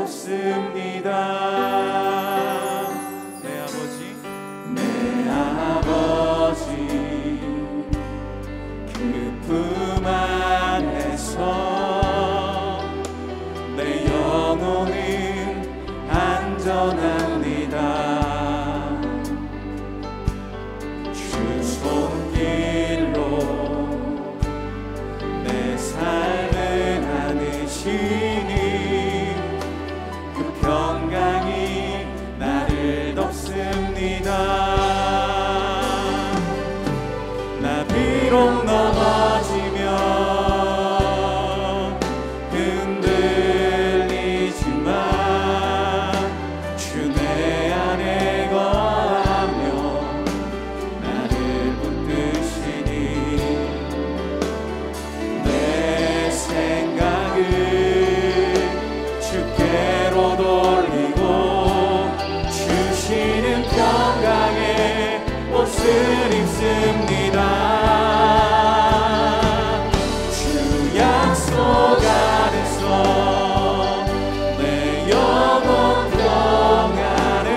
돕습니다. 내 아버지 그 품 안에서 내 영혼은 안전합니다. 주 손길로 내 삶을 안으시니 그 평강이 나를 돕습니다. 나 비록 넘어지면 흔들리지만 주 내 안에 거하며 나를 붙드시니 내 생각을 주께로 돌리고 주시는 평강의 옷을 입습니다. 주 약속 안에서 내 영혼 평안에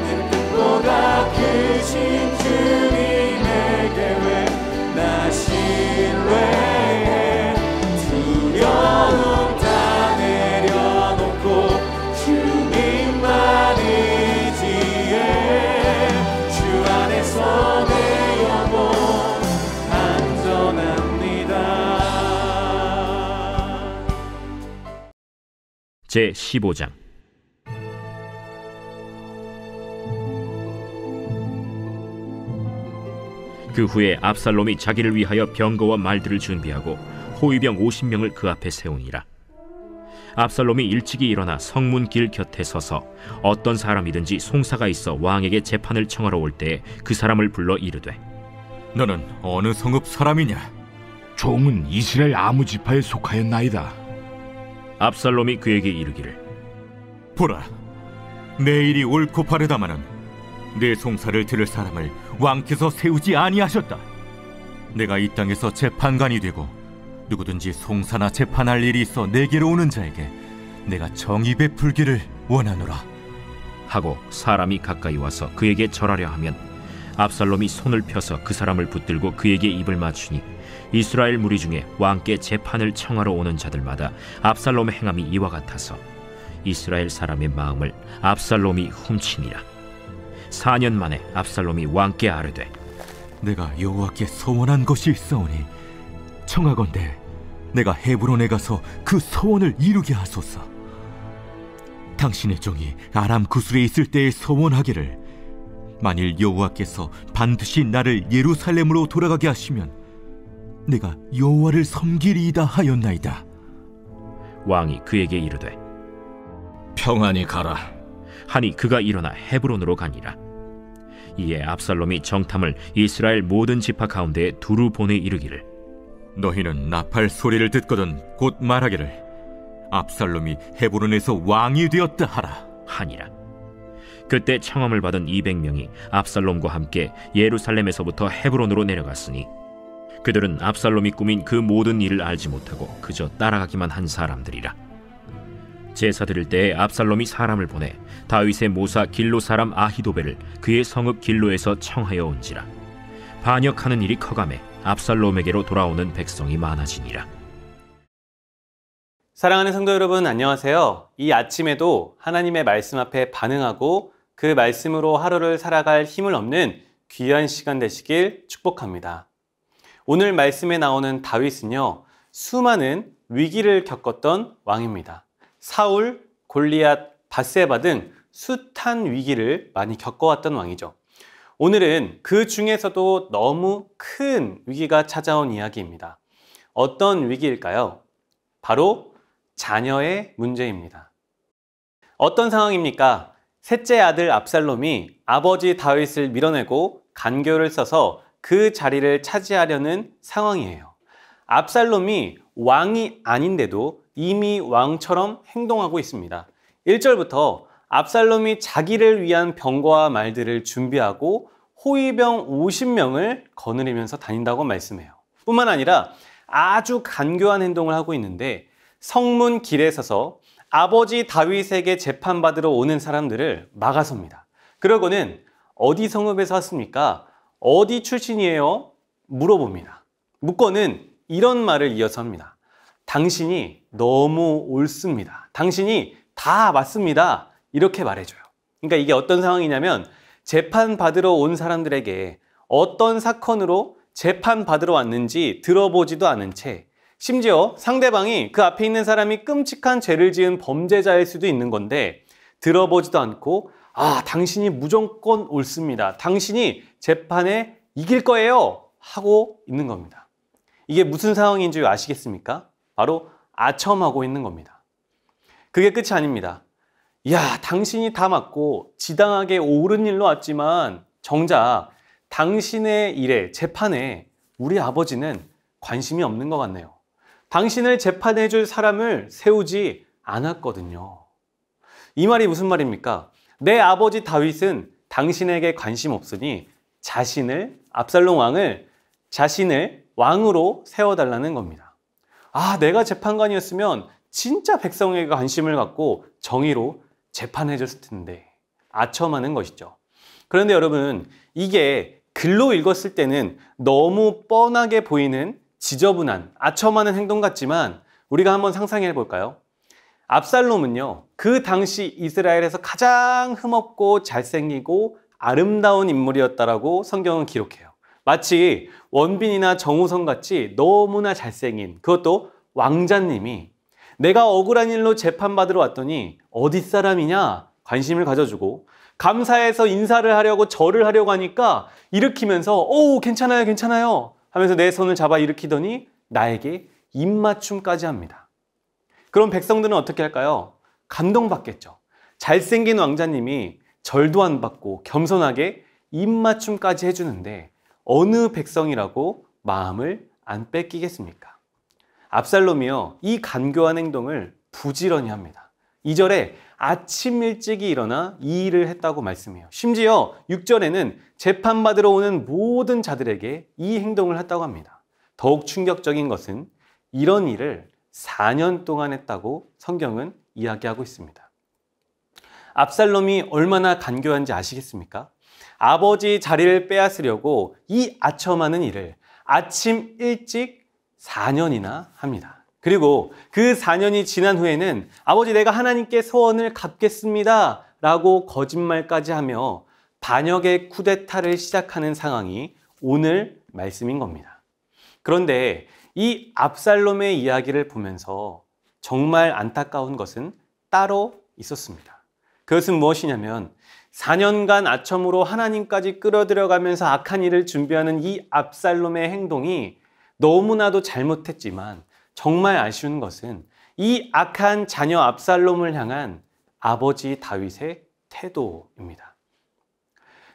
내 뜻보다 크신 주님의 계획 나 신뢰해 두려움 다 내려놓고 주님만 의지해 주 안에서 내 영혼 안전합니다. 제15장 그 후에 압살롬이 자기를 위하여 병거와 말들을 준비하고 호위병 50명을 그 앞에 세우니라. 압살롬이 일찍이 일어나 성문 길 곁에 서서 어떤 사람이든지 송사가 있어 왕에게 재판을 청하러 올 때에 그 사람을 불러 이르되 너는 어느 성읍 사람이냐? 종은 이스라엘 아무 지파에 속하였나이다. 압살롬이 그에게 이르기를 보라, 내 일이 옳고 바르다마는 내 송사를 들을 사람을 왕께서 세우지 아니하셨다. 내가 이 땅에서 재판관이 되고 누구든지 송사나 재판할 일이 있어 내게로 오는 자에게 내가 정의 베풀기를 원하노라 하고 사람이 가까이 와서 그에게 절하려 하면 압살롬이 손을 펴서 그 사람을 붙들고 그에게 입을 맞추니 이스라엘 무리 중에 왕께 재판을 청하러 오는 자들마다 압살롬의 행함이 이와 같아서 이스라엘 사람의 마음을 압살롬이 훔치니라. 4년 만에 압살롬이 왕께 아뢰되 내가 여호와께 소원한 것이 있사오니 청하건대 내가 헤브론에 가서 그 소원을 이루게 하소서. 당신의 종이 아람 구술에 있을 때에 소원하기를 만일 여호와께서 반드시 나를 예루살렘으로 돌아가게 하시면 내가 여호와를 섬기리이다 하였나이다. 왕이 그에게 이르되 평안히 가라 하니 그가 일어나 헤브론으로 가니라. 이에 압살롬이 정탐을 이스라엘 모든 지파 가운데에 두루 보내 이르기를 너희는 나팔 소리를 듣거든 곧 말하기를 압살롬이 헤브론에서 왕이 되었다 하라 하니라. 그때 청함을 받은 200명이 압살롬과 함께 예루살렘에서부터 헤브론으로 내려갔으니 그들은 압살롬이 꾸민 그 모든 일을 알지 못하고 그저 따라가기만 한 사람들이라. 제사 드릴 때에 압살롬이 사람을 보내 다윗의 모사 길로 사람 아히도벨을 그의 성읍 길로에서 청하여 온지라. 반역하는 일이 커가매 압살롬에게로 돌아오는 백성이 많아지니라. 사랑하는 성도 여러분, 안녕하세요. 이 아침에도 하나님의 말씀 앞에 반응하고 그 말씀으로 하루를 살아갈 힘을 얻는 귀한 시간 되시길 축복합니다. 오늘 말씀에 나오는 다윗은요, 수많은 위기를 겪었던 왕입니다. 사울, 골리앗, 밧세바 등 숱한 위기를 많이 겪어왔던 왕이죠. 오늘은 그 중에서도 너무 큰 위기가 찾아온 이야기입니다. 어떤 위기일까요? 바로 자녀의 문제입니다. 어떤 상황입니까? 셋째 아들 압살롬이 아버지 다윗을 밀어내고 간교를 써서 그 자리를 차지하려는 상황이에요. 압살롬이 왕이 아닌데도 이미 왕처럼 행동하고 있습니다. 1절부터 압살롬이 자기를 위한 병거와 말들을 준비하고 호위병 50명을 거느리면서 다닌다고 말씀해요. 뿐만 아니라 아주 간교한 행동을 하고 있는데 성문 길에 서서 아버지 다윗에게 재판받으러 오는 사람들을 막아섭니다. 그러고는 어디 성읍에서 왔습니까? 어디 출신이에요? 물어봅니다. 묻고는 이런 말을 이어서 합니다. 당신이 너무 옳습니다. 당신이 다 맞습니다. 이렇게 말해줘요. 그러니까 이게 어떤 상황이냐면 재판받으러 온 사람들에게 어떤 사건으로 재판받으러 왔는지 들어보지도 않은 채, 심지어 상대방이 그 앞에 있는 사람이 끔찍한 죄를 지은 범죄자일 수도 있는 건데 들어보지도 않고 당신이 무조건 옳습니다. 당신이 재판에 이길 거예요. 하고 있는 겁니다. 이게 무슨 상황인 줄 아시겠습니까? 바로 아첨하고 있는 겁니다. 그게 끝이 아닙니다. 당신이 다 맞고 지당하게 옳은 일로 왔지만 정작 당신의 일에, 재판에 우리 아버지는 관심이 없는 것 같네요. 당신을 재판해 줄 사람을 세우지 않았거든요. 이 말이 무슨 말입니까? 내 아버지 다윗은 당신에게 관심 없으니 압살롬 왕을 자신을 왕으로 세워달라는 겁니다. 내가 재판관이었으면 진짜 백성에게 관심을 갖고 정의로 재판해 줬을 텐데 아첨하는 것이죠. 그런데 여러분, 이게 글로 읽었을 때는 너무 뻔하게 보이는 지저분한 아첨하는 행동 같지만 우리가 한번 상상해 볼까요? 압살롬은요, 그 당시 이스라엘에서 가장 흠없고 잘생기고 아름다운 인물이었다라고 성경은 기록해요. 마치 원빈이나 정우성 같이 너무나 잘생긴, 그것도 왕자님이 내가 억울한 일로 재판받으러 왔더니 어디 사람이냐 관심을 가져주고, 감사해서 인사를 하려고 절을 하려고 하니까 일으키면서 괜찮아요 괜찮아요 하면서 내 손을 잡아 일으키더니 나에게 입맞춤까지 합니다. 그럼 백성들은 어떻게 할까요? 감동받겠죠. 잘생긴 왕자님이 절도 안 받고 겸손하게 입맞춤까지 해주는데 어느 백성이라고 마음을 안 뺏기겠습니까? 압살롬이요, 이 간교한 행동을 부지런히 합니다. 2절에 아침 일찍이 일어나 이 일을 했다고 말씀해요. 심지어 6절에는 재판받으러 오는 모든 자들에게 이 행동을 했다고 합니다. 더욱 충격적인 것은 이런 일을 4년 동안 했다고 성경은 이야기하고 있습니다. 압살롬이 얼마나 간교한지 아시겠습니까? 아버지 자리를 빼앗으려고 이 아첨하는 일을 아침 일찍 4년이나 합니다. 그리고 그 4년이 지난 후에는 아버지 내가 하나님께 소원을 갚겠습니다 라고 거짓말까지 하며 반역의 쿠데타를 시작하는 상황이 오늘 말씀인 겁니다. 그런데 이 압살롬의 이야기를 보면서 정말 안타까운 것은 따로 있었습니다. 그것은 무엇이냐면 4년간 아첨으로 하나님까지 끌어들여가면서 악한 일을 준비하는 이 압살롬의 행동이 너무나도 잘못했지만 정말 아쉬운 것은 이 악한 자녀 압살롬을 향한 아버지 다윗의 태도입니다.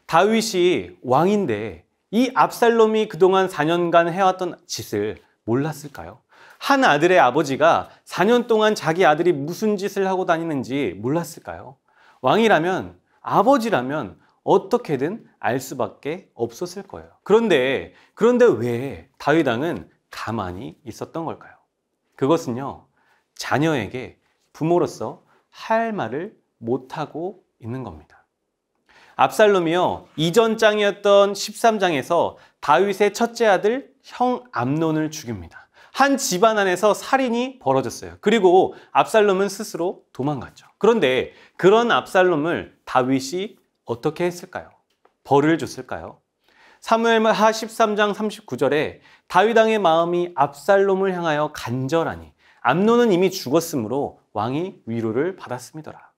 다윗이 왕인데 이 압살롬이 그동안 4년간 해왔던 짓을 몰랐을까요? 한 아들의 아버지가 4년 동안 자기 아들이 무슨 짓을 하고 다니는지 몰랐을까요? 왕이라면, 아버지라면 어떻게든 알 수밖에 없었을 거예요. 그런데 왜 다윗 왕은 가만히 있었던 걸까요? 그것은요, 자녀에게 부모로서 할 말을 못하고 있는 겁니다. 압살롬이요, 이전 장이었던 13장에서 다윗의 첫째 아들 형 암논을 죽입니다. 한 집안 안에서 살인이 벌어졌어요. 그리고 압살롬은 스스로 도망갔죠. 그런데 그런 압살롬을 다윗이 어떻게 했을까요? 벌을 줬을까요? 사무엘하 13장 39절에 다윗 왕의 마음이 압살롬을 향하여 간절하니 암논은 이미 죽었으므로 왕이 위로를 받았음이더라.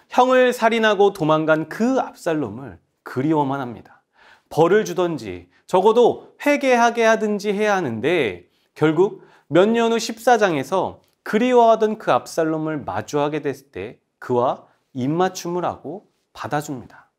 형을 살인하고 도망간 그 압살롬을 그리워만 합니다. 벌을 주든지 적어도 회개하게 하든지 해야 하는데 결국 몇 년 후 14장에서 그리워하던 그 압살롬을 마주하게 됐을 때 그와 입맞춤을 하고 받아줍니다.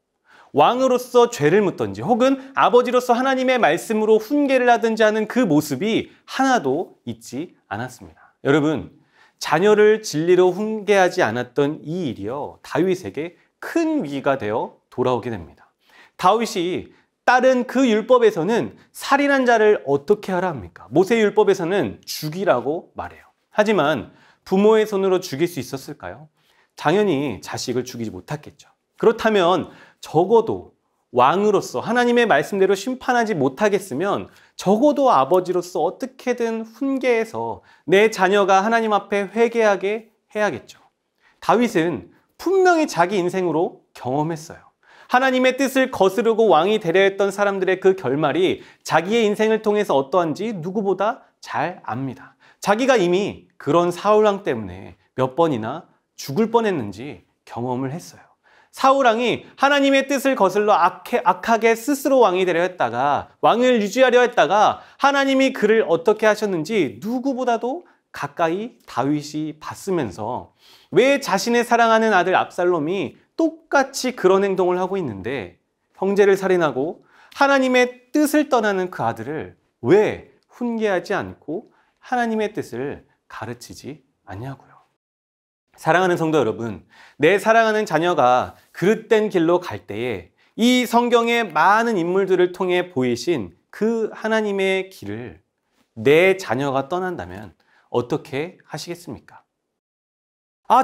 왕으로서 죄를 묻든지 혹은 아버지로서 하나님의 말씀으로 훈계를 하든지 하는 그 모습이 하나도 있지 않았습니다. 여러분, 자녀를 진리로 훈계하지 않았던 이 일이요, 다윗에게 큰 위기가 되어 돌아오게 됩니다. 다윗이 다른 그 율법에서는 살인한 자를 어떻게 하라 합니까? 모세 율법에서는 죽이라고 말해요. 하지만 부모의 손으로 죽일 수 있었을까요? 당연히 자식을 죽이지 못했겠죠. 그렇다면 적어도 왕으로서 하나님의 말씀대로 심판하지 못하겠으면 적어도 아버지로서 어떻게든 훈계해서 내 자녀가 하나님 앞에 회개하게 해야겠죠. 다윗은 분명히 자기 인생으로 경험했어요. 하나님의 뜻을 거스르고 왕이 되려 했던 사람들의 그 결말이 자기의 인생을 통해서 어떠한지 누구보다 잘 압니다. 자기가 이미 그런 사울왕 때문에 몇 번이나 죽을 뻔했는지 경험을 했어요. 사울왕이 하나님의 뜻을 거슬러 악하게 스스로 왕이 되려 했다가 왕을 유지하려 했다가 하나님이 그를 어떻게 하셨는지 누구보다도 가까이 다윗이 봤으면서 왜 자신의 사랑하는 아들 압살롬이 똑같이 그런 행동을 하고 있는데 형제를 살인하고 하나님의 뜻을 떠나는 그 아들을 왜 훈계하지 않고 하나님의 뜻을 가르치지 않냐고요. 사랑하는 성도 여러분, 내 사랑하는 자녀가 그릇된 길로 갈 때에 이 성경의 많은 인물들을 통해 보이신 그 하나님의 길을 내 자녀가 떠난다면 어떻게 하시겠습니까?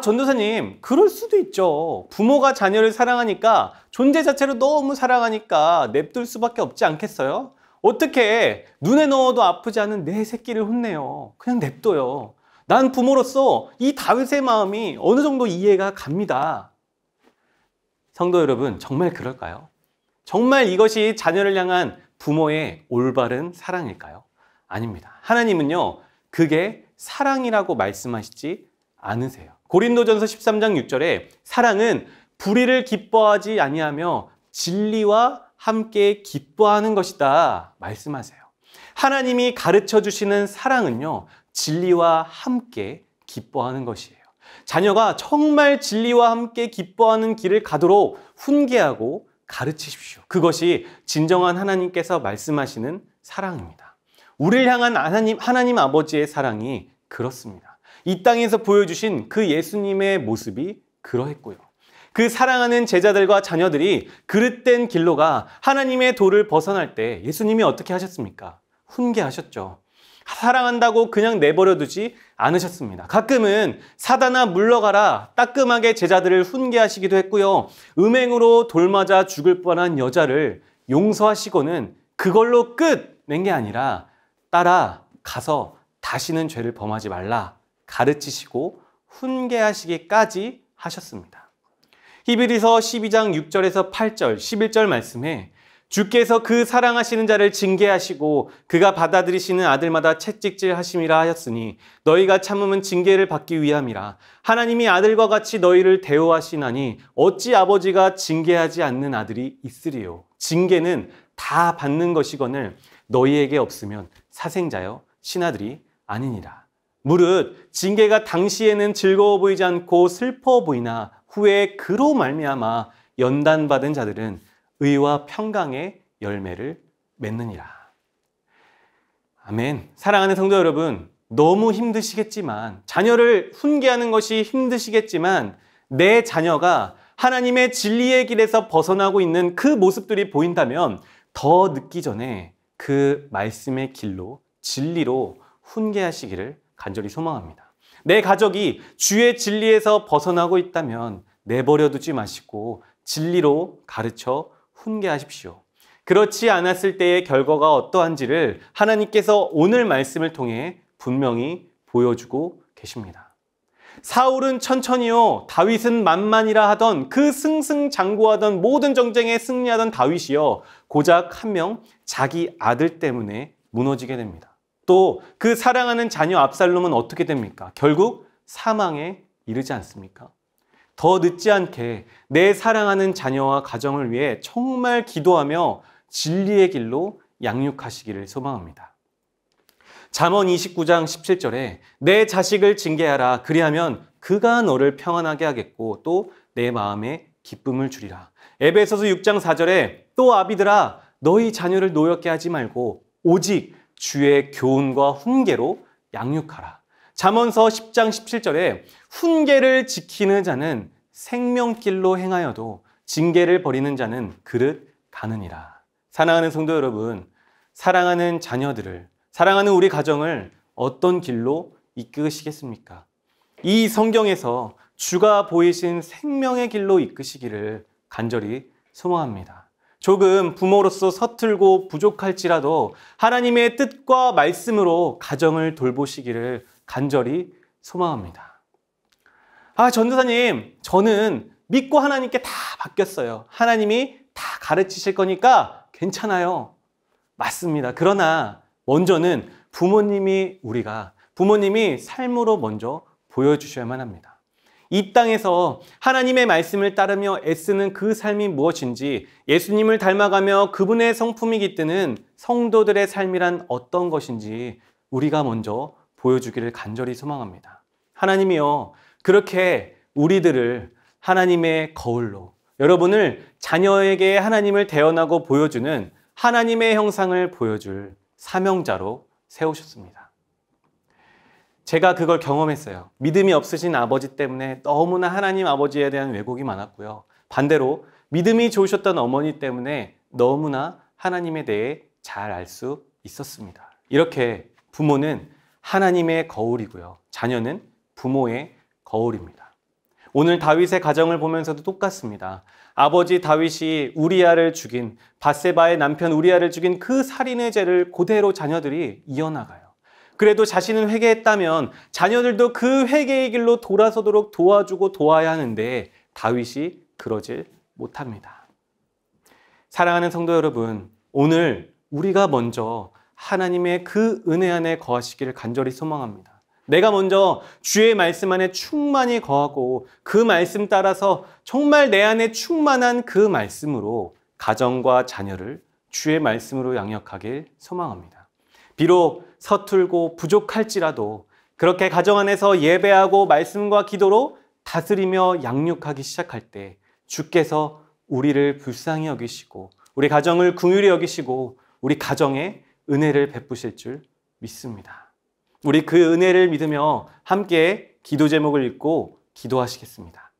전도사님, 그럴 수도 있죠. 부모가 자녀를 사랑하니까, 존재 자체로 너무 사랑하니까 냅둘 수밖에 없지 않겠어요? 어떻게 눈에 넣어도 아프지 않은 내 새끼를 혼내요? 그냥 냅둬요. 난 부모로서 이 다윗의 마음이 어느 정도 이해가 갑니다. 성도 여러분, 정말 그럴까요? 정말 이것이 자녀를 향한 부모의 올바른 사랑일까요? 아닙니다. 하나님은요, 그게 사랑이라고 말씀하시지 않으세요. 고린도전서 13장 6절에 사랑은 불의를 기뻐하지 아니하며 진리와 함께 기뻐하는 것이다 말씀하세요. 하나님이 가르쳐 주시는 사랑은요, 진리와 함께 기뻐하는 것이에요. 자녀가 정말 진리와 함께 기뻐하는 길을 가도록 훈계하고 가르치십시오. 그것이 진정한 하나님께서 말씀하시는 사랑입니다. 우리를 향한 하나님 아버지의 사랑이 그렇습니다. 이 땅에서 보여주신 그 예수님의 모습이 그러했고요. 그 사랑하는 제자들과 자녀들이 그릇된 길로가 하나님의 도를 벗어날 때 예수님이 어떻게 하셨습니까? 훈계하셨죠. 사랑한다고 그냥 내버려두지 않으셨습니다. 가끔은 사단아 물러가라 따끔하게 제자들을 훈계하시기도 했고요. 음행으로 돌맞아 죽을 뻔한 여자를 용서하시고는 그걸로 끝 낸 게 아니라 따라가서 다시는 죄를 범하지 말라 가르치시고 훈계하시기까지 하셨습니다. 히브리서 12장 6절에서 8절, 11절 말씀에 주께서 그 사랑하시는 자를 징계하시고 그가 받아들이시는 아들마다 채찍질 하심이라 하였으니 너희가 참음은 징계를 받기 위함이라. 하나님이 아들과 같이 너희를 대우하시나니 어찌 아버지가 징계하지 않는 아들이 있으리요. 징계는 다 받는 것이거늘 너희에게 없으면 사생자여 신하들이 아니니라. 무릇 징계가 당시에는 즐거워 보이지 않고 슬퍼 보이나 후에 그로 말미암아 연단받은 자들은 의와 평강의 열매를 맺느니라. 아멘. 사랑하는 성도 여러분, 너무 힘드시겠지만, 자녀를 훈계하는 것이 힘드시겠지만 내 자녀가 하나님의 진리의 길에서 벗어나고 있는 그 모습들이 보인다면 더 늦기 전에 그 말씀의 길로, 진리로 훈계하시기를 간절히 소망합니다. 내 가족이 주의 진리에서 벗어나고 있다면 내버려두지 마시고 진리로 가르쳐 훈계하십시오. 그렇지 않았을 때의 결과가 어떠한지를 하나님께서 오늘 말씀을 통해 분명히 보여주고 계십니다. 사울은 천천히요, 다윗은 만만이라 하던 그 승승장구하던 모든 전쟁에 승리하던 다윗이요, 고작 한 명 자기 아들 때문에 무너지게 됩니다. 또 그 사랑하는 자녀 압살롬은 어떻게 됩니까? 결국 사망에 이르지 않습니까? 더 늦지 않게 내 사랑하는 자녀와 가정을 위해 정말 기도하며 진리의 길로 양육하시기를 소망합니다. 잠언 29장 17절에 내 자식을 징계하라. 그리하면 그가 너를 평안하게 하겠고 또 내 마음에 기쁨을 주리라. 에베소서 6장 4절에 또 아비들아 너희 자녀를 노엽게 하지 말고 오직 주의 교훈과 훈계로 양육하라. 잠언서 10장 17절에 훈계를 지키는 자는 생명길로 행하여도 징계를 버리는 자는 그릇 가느니라. 사랑하는 성도 여러분, 사랑하는 자녀들을, 사랑하는 우리 가정을 어떤 길로 이끄시겠습니까? 이 성경에서 주가 보이신 생명의 길로 이끄시기를 간절히 소망합니다. 조금 부모로서 서툴고 부족할지라도 하나님의 뜻과 말씀으로 가정을 돌보시기를 간절히 소망합니다. 전도사님, 저는 믿고 하나님께 다 맡겼어요. 하나님이 다 가르치실 거니까 괜찮아요. 맞습니다. 그러나 먼저는 부모님이 삶으로 먼저 보여주셔야만 합니다. 이 땅에서 하나님의 말씀을 따르며 애쓰는 그 삶이 무엇인지, 예수님을 닮아가며 그분의 성품이 깃드는 성도들의 삶이란 어떤 것인지 우리가 먼저 보여주기를 간절히 소망합니다. 하나님이여, 그렇게 우리들을 하나님의 거울로, 여러분을 자녀에게 하나님을 대언하고 보여주는 하나님의 형상을 보여줄 사명자로 세우셨습니다. 제가 그걸 경험했어요. 믿음이 없으신 아버지 때문에 너무나 하나님 아버지에 대한 왜곡이 많았고요. 반대로 믿음이 좋으셨던 어머니 때문에 너무나 하나님에 대해 잘 알 수 있었습니다. 이렇게 부모는 하나님의 거울이고요. 자녀는 부모의 거울입니다. 오늘 다윗의 가정을 보면서도 똑같습니다. 아버지 다윗이 우리아를 죽인, 밧세바의 남편 우리아를 죽인 그 살인의 죄를 그대로 자녀들이 이어나가요. 그래도 자신은 회개했다면 자녀들도 그 회개의 길로 돌아서도록 도와주고 도와야 하는데 다윗이 그러질 못합니다. 사랑하는 성도 여러분, 오늘 우리가 먼저 하나님의 그 은혜 안에 거하시기를 간절히 소망합니다. 내가 먼저 주의 말씀 안에 충만히 거하고 그 말씀 따라서 정말 내 안에 충만한 그 말씀으로 가정과 자녀를 주의 말씀으로 양육하길 소망합니다. 비록 서툴고 부족할지라도 그렇게 가정 안에서 예배하고 말씀과 기도로 다스리며 양육하기 시작할 때 주께서 우리를 불쌍히 여기시고 우리 가정을 긍휼히 여기시고 우리 가정에 은혜를 베푸실 줄 믿습니다. 우리 그 은혜를 믿으며 함께 기도 제목을 읽고 기도하시겠습니다.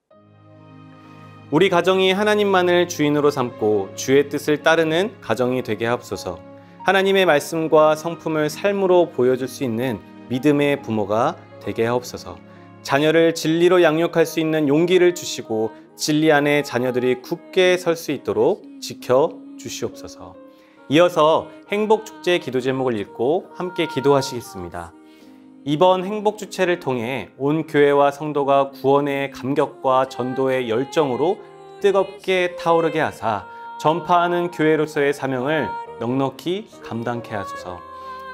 우리 가정이 하나님만을 주인으로 삼고 주의 뜻을 따르는 가정이 되게 하옵소서. 하나님의 말씀과 성품을 삶으로 보여줄 수 있는 믿음의 부모가 되게 하옵소서. 자녀를 진리로 양육할 수 있는 용기를 주시고 진리 안에 자녀들이 굳게 설 수 있도록 지켜 주시옵소서. 이어서 행복축제 기도 제목을 읽고 함께 기도하시겠습니다. 이번 행복주체를 통해 온 교회와 성도가 구원의 감격과 전도의 열정으로 뜨겁게 타오르게 하사 전파하는 교회로서의 사명을 넉넉히 감당케 하소서.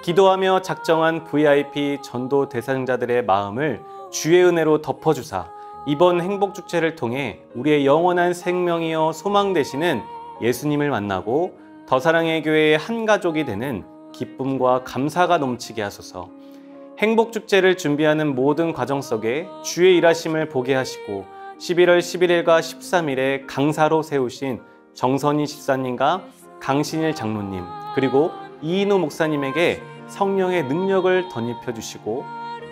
기도하며 작정한 VIP 전도 대상자들의 마음을 주의 은혜로 덮어주사 이번 행복축제를 통해 우리의 영원한 생명이여 소망 되시는 예수님을 만나고 더 사랑의 교회의 한 가족이 되는 기쁨과 감사가 넘치게 하소서. 행복축제를 준비하는 모든 과정 속에 주의 일하심을 보게 하시고 11월 11일과 13일에 강사로 세우신 정선희 집사님과 강신일 장로님 그리고 이인호 목사님에게 성령의 능력을 덧입혀 주시고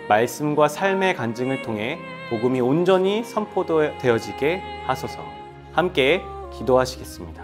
말씀과 삶의 간증을 통해 복음이 온전히 선포되어지게 하소서. 함께 기도하시겠습니다.